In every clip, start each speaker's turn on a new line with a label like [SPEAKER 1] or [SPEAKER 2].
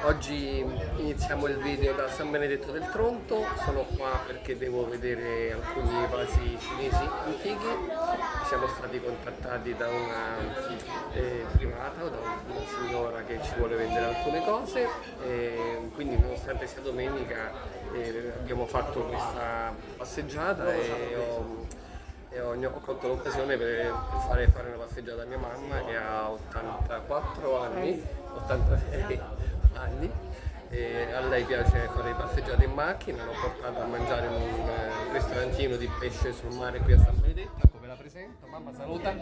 [SPEAKER 1] Oggi iniziamo il video da San Benedetto del Tronto, sono qua perché devo vedere alcuni vasi cinesi antichi. Siamo stati contattati da una privata o da una signora che ci vuole vendere alcune cose, e quindi nonostante sia domenica abbiamo fatto questa passeggiata ho colto l'occasione per fare una passeggiata a mia mamma che ha 84 anni, 86 anni, e a lei piace fare passeggiate in macchina. L'ho portata a mangiare in un ristorantino di pesce sul mare qui a San Benedetto. Ecco, ve la presento, mamma saluta.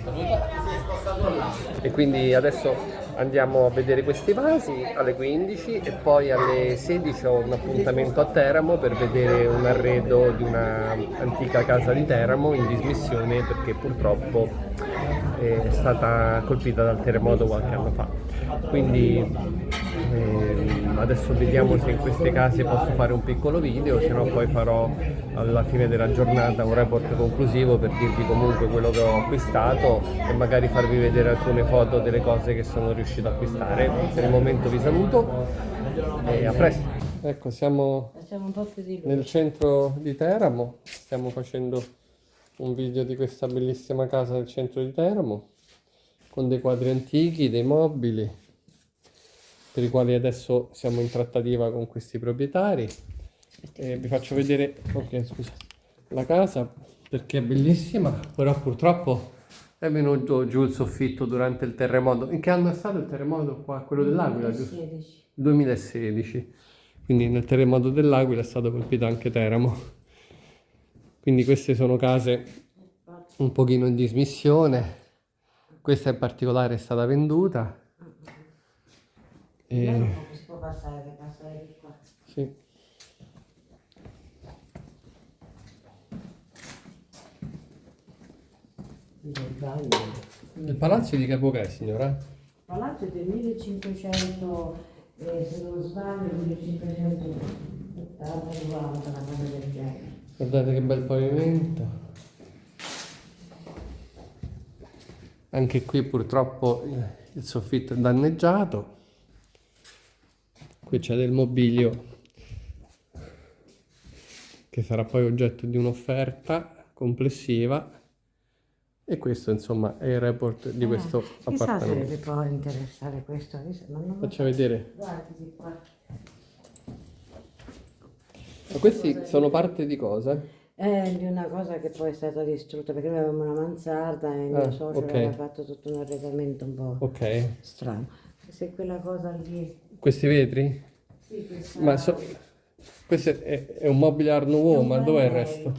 [SPEAKER 1] Saluta. E quindi adesso andiamo a vedere questi vasi alle 15 e poi alle 16 ho un appuntamento a Teramo per vedere un arredo di una antica casa di Teramo in dismissione perché purtroppo è stata colpita dal terremoto qualche anno fa. Quindi adesso vediamo se in queste case posso fare un piccolo video, se no poi farò alla fine della giornata un report conclusivo per dirvi comunque quello che ho acquistato e magari farvi vedere alcune foto delle cose che sono riuscito ad acquistare. Per il momento vi saluto e a presto. Ecco, siamo nel centro di Teramo, stiamo facendo un video di questa bellissima casa nel centro di Teramo con dei quadri antichi, dei mobili per i quali adesso siamo in trattativa con questi proprietari. Vi faccio vedere, ok, scusa, la casa perché è bellissima, però purtroppo è venuto giù il soffitto durante il terremoto. In che anno è stato il terremoto qua? Quello dell'Aquila, giusto? 2016. Quindi nel terremoto dell'Aquila è stato colpito anche Teramo. Quindi queste sono case un pochino in dismissione. Questa in particolare è stata venduta.
[SPEAKER 2] Non si può passare di qua.
[SPEAKER 1] Sì. Il palazzo di che epoca è, signora?
[SPEAKER 2] Il palazzo è del 1500, se non sbaglio, 1580, 90, una cosa del genere.
[SPEAKER 1] Guardate che bel pavimento. Anche qui purtroppo il soffitto è danneggiato. Qui c'è del mobilio che sarà poi oggetto di un'offerta complessiva e questo insomma è il report di questo appartamento.
[SPEAKER 2] Chissà se vi può interessare questo. Ma non
[SPEAKER 1] Faccia vedere.
[SPEAKER 2] Guardi di qua.
[SPEAKER 1] Ma questi sono parte di cosa?
[SPEAKER 2] È di una cosa che poi è stata distrutta perché noi avevamo una mansarda e il mio socio aveva fatto tutto un arredamento un po' strano. Se quella cosa lì...
[SPEAKER 1] Questi vetri?
[SPEAKER 2] Sì, questa...
[SPEAKER 1] Ma questo è un mobile Art Nouveau, ma dov'è il resto?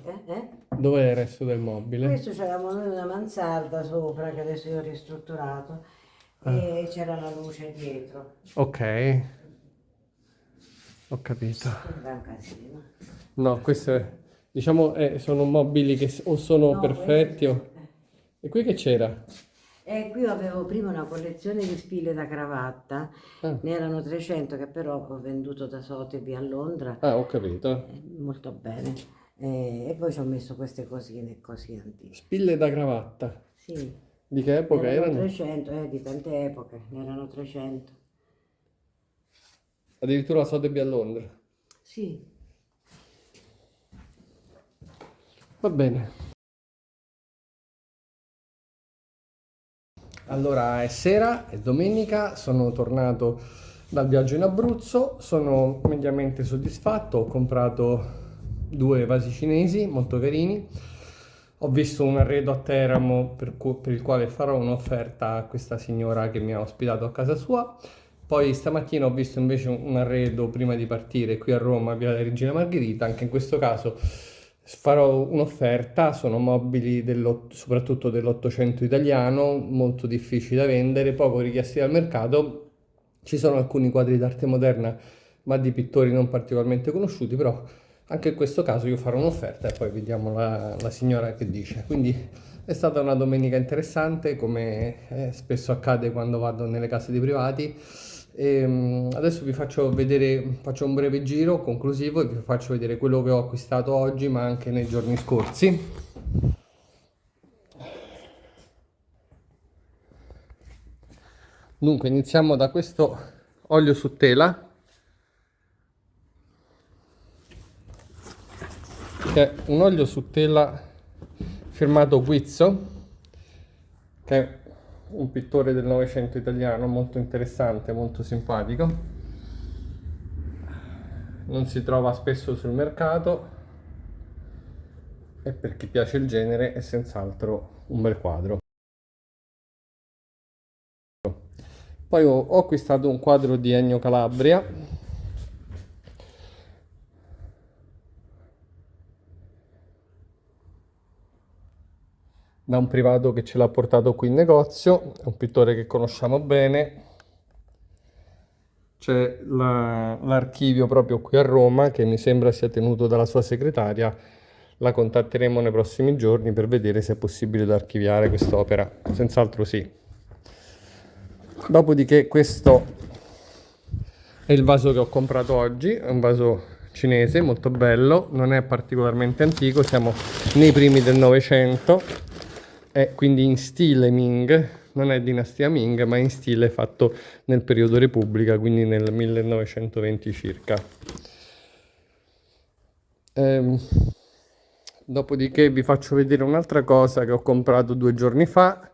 [SPEAKER 1] Dov'è il resto del mobile?
[SPEAKER 2] Questo c'eravamo noi una mansarda sopra che adesso io ho ristrutturato e c'era la luce dietro.
[SPEAKER 1] Ok, ho capito.
[SPEAKER 2] Un gran casino.
[SPEAKER 1] No, questo diciamo sono mobili che o sono perfetti o... E qui che c'era?
[SPEAKER 2] Qui avevo prima una collezione di spille da cravatta, ne erano 300 che però ho venduto da Sotheby a Londra.
[SPEAKER 1] Ah, ho capito.
[SPEAKER 2] Molto bene. E poi ci ho messo queste cosine così antiche.
[SPEAKER 1] Spille da cravatta?
[SPEAKER 2] Sì.
[SPEAKER 1] Di che epoca erano?
[SPEAKER 2] 300, di tante epoche, ne erano 300.
[SPEAKER 1] Addirittura la Sotheby a Londra?
[SPEAKER 2] Sì.
[SPEAKER 1] Va bene. Allora è sera, è domenica, sono tornato dal viaggio in Abruzzo, sono mediamente soddisfatto, ho comprato 2 vasi cinesi molto carini, ho visto un arredo a Teramo per il quale farò un'offerta a questa signora che mi ha ospitato a casa sua, poi stamattina ho visto invece un arredo prima di partire qui a Roma, via della Regina Margherita, anche in questo caso farò un'offerta, sono mobili soprattutto dell'Ottocento italiano, molto difficili da vendere, poco richiesti dal mercato. Ci sono alcuni quadri d'arte moderna, ma di pittori non particolarmente conosciuti, però anche in questo caso io farò un'offerta e poi vediamo la signora che dice. Quindi è stata una domenica interessante, come spesso accade quando vado nelle case dei privati. Adesso vi faccio vedere, faccio un breve giro conclusivo e vi faccio vedere quello che ho acquistato oggi ma anche nei giorni scorsi. Dunque iniziamo da questo olio su tela, che è un olio su tela firmato Guizzo, che è un pittore del Novecento italiano molto interessante, molto simpatico. Non si trova spesso sul mercato e per chi piace il genere è senz'altro un bel quadro. Poi ho acquistato un quadro di Ennio Calabria, da un privato che ce l'ha portato qui in negozio, è un pittore che conosciamo bene. C'è l'archivio proprio qui a Roma che mi sembra sia tenuto dalla sua segretaria. La contatteremo nei prossimi giorni per vedere se è possibile da archiviare quest'opera. Senz'altro sì. Dopodiché questo è il vaso che ho comprato oggi, è un vaso cinese molto bello, non è particolarmente antico, siamo nei primi del Novecento, è quindi in stile Ming, non è dinastia Ming, ma in stile fatto nel periodo Repubblica, quindi nel 1920 circa. Dopodiché vi faccio vedere un'altra cosa che ho comprato 2 giorni fa.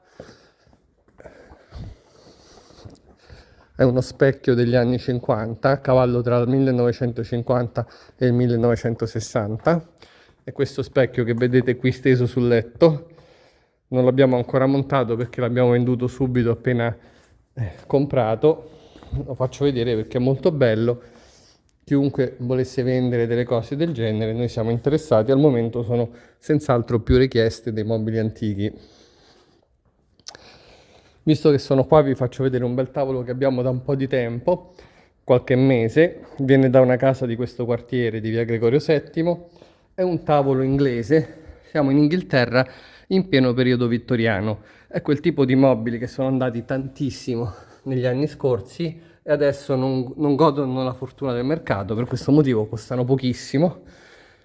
[SPEAKER 1] È uno specchio degli anni 50, a cavallo tra il 1950 e il 1960. E questo specchio che vedete qui steso sul letto non l'abbiamo ancora montato perché l'abbiamo venduto subito appena comprato. Lo faccio vedere perché è molto bello. Chiunque volesse vendere delle cose del genere, noi siamo interessati. Al momento sono senz'altro più richieste dei mobili antichi. Visto che sono qua vi faccio vedere un bel tavolo che abbiamo da un po' di tempo, qualche mese, viene da una casa di questo quartiere di via Gregorio VII, è un tavolo inglese, siamo in Inghilterra in pieno periodo vittoriano, è quel tipo di mobili che sono andati tantissimo negli anni scorsi e adesso non godono la fortuna del mercato, per questo motivo costano pochissimo.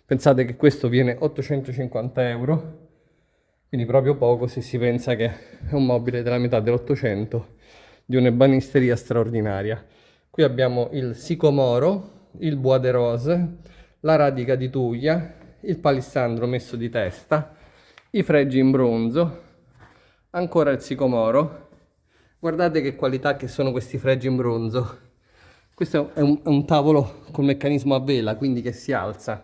[SPEAKER 1] Pensate che questo viene 850 euro. Quindi proprio poco se si pensa che è un mobile della metà dell'Ottocento di un'ebanisteria straordinaria. Qui abbiamo il sicomoro, il bois de rose, la radica di tuglia, il palissandro messo di testa, i fregi in bronzo, ancora il sicomoro. Guardate che qualità che sono questi fregi in bronzo. Questo è un tavolo con meccanismo a vela, quindi che si alza.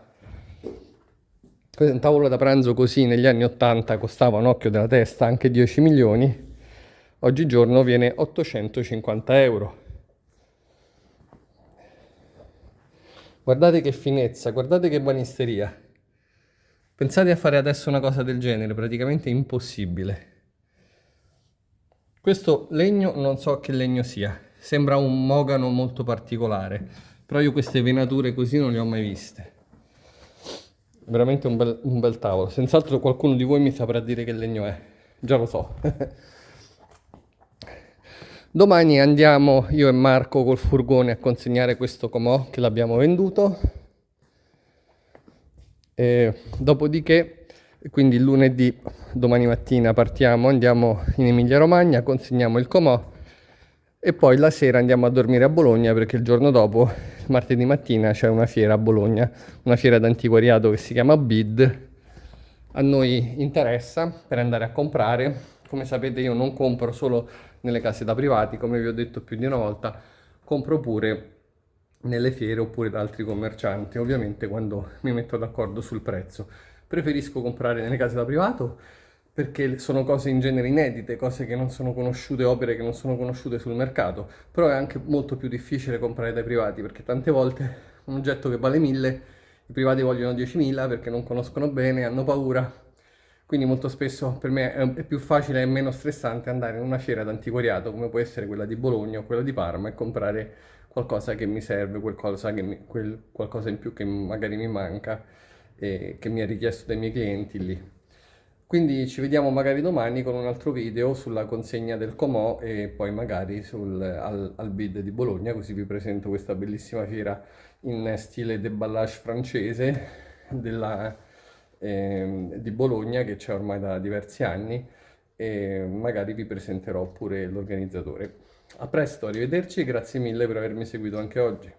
[SPEAKER 1] Questo è un tavolo da pranzo così negli anni 80 costava un occhio della testa anche 10 milioni, oggigiorno viene 850 euro. Guardate che finezza, guardate che banisteria. Pensate a fare adesso una cosa del genere, praticamente impossibile. Questo legno non so che legno sia, sembra un mogano molto particolare, però io queste venature così non le ho mai viste. Veramente un bel tavolo. Senz'altro qualcuno di voi mi saprà dire che legno è. Già lo so. Domani andiamo io e Marco col furgone a consegnare questo comò che l'abbiamo venduto. E dopodiché, quindi il lunedì, domani mattina partiamo, andiamo in Emilia Romagna, consegniamo il comò e poi la sera andiamo a dormire a Bologna perché il giorno dopo, martedì mattina, c'è una fiera a Bologna, una fiera d'antiquariato che si chiama BID. A noi interessa per andare a comprare. Come sapete io non compro solo nelle case da privati, come vi ho detto più di una volta, compro pure nelle fiere oppure da altri commercianti, ovviamente quando mi metto d'accordo sul prezzo. Preferisco comprare nelle case da privato perché sono cose in genere inedite, cose che non sono conosciute, opere che non sono conosciute sul mercato, però è anche molto più difficile comprare dai privati perché tante volte un oggetto che vale 1000, i privati vogliono 10.000 perché non conoscono bene, hanno paura, quindi molto spesso per me è più facile e meno stressante andare in una fiera d'antiquariato come può essere quella di Bologna o quella di Parma e comprare qualcosa che mi serve, qualcosa in più che magari mi manca e che mi è richiesto dai miei clienti lì. Quindi ci vediamo magari domani con un altro video sulla consegna del comò e poi magari al BID di Bologna, così vi presento questa bellissima fiera in stile déballage francese di Bologna che c'è ormai da diversi anni e magari vi presenterò pure l'organizzatore. A presto, arrivederci e grazie mille per avermi seguito anche oggi.